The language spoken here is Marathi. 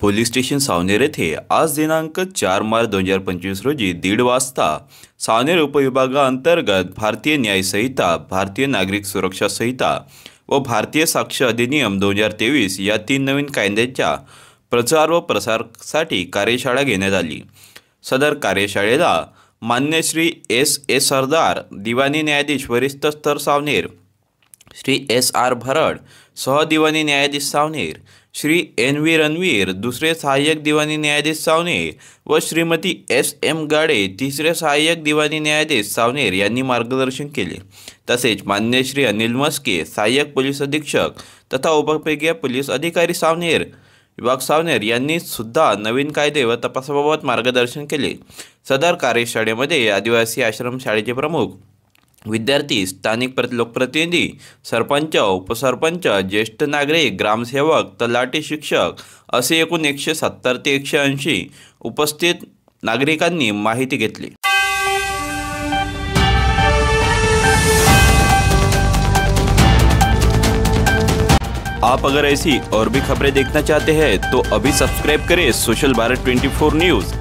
पोलीस स्टेशन सावनेर येथे आज दिनांक 4 मार्च 2025 रोजी 1:30 वाजता सावनेर उपविभागाअंतर्गत भारतीय न्याय संहिता, भारतीय नागरिक सुरक्षा संहिता व भारतीय साक्ष अधिनियम 2023 या 3 नवीन कायद्यांच्या प्रचार व प्रसारासाठी कार्यशाळा घेण्यात आली। सदर कार्यशाळेला मान्य श्री S.A. सरदार, दिवाणी न्यायाधीश वरिष्ठ स्तर सावनेर, श्री S.R. भरड, सहदिवाणी न्यायाधीश सावनेर, श्री N.V. रणवीर, दुसरे सहाय्यक दिवाणी न्यायाधीश सावनेर व श्रीमती S.M. गाडे, तिसरे सहाय्यक दिवाणी न्यायाधीश सावनेर यांनी मार्गदर्शन केले। तसेच मान्य श्री अनिल मस्के, सहाय्यक पोलीस अधीक्षक तथा उपविभागीय पोलीस अधिकारी सावनेर विभाग सावनेर यांनी सुद्धा नवीन कायदे व तपासाबाबत मार्गदर्शन केले। सदर कार्यशाळेमध्ये आदिवासी आश्रम शाळेचे प्रमुख, विद्यार्थी, स्थानिक लोकप्रतिनिधी, सरपंच, उपसरपंच, ज्येष्ठ नागरिक, ग्रामसेवक, तलाठी, शिक्षक असे एकूण 170 ते 180 उपस्थित नागरिकांनी माहिती घेतली। आप अगर ऐसी और भी खबरें देखना चाहते हैं तो अभी सब्सक्राइब करें सोशल भारत 24 न्यूज़।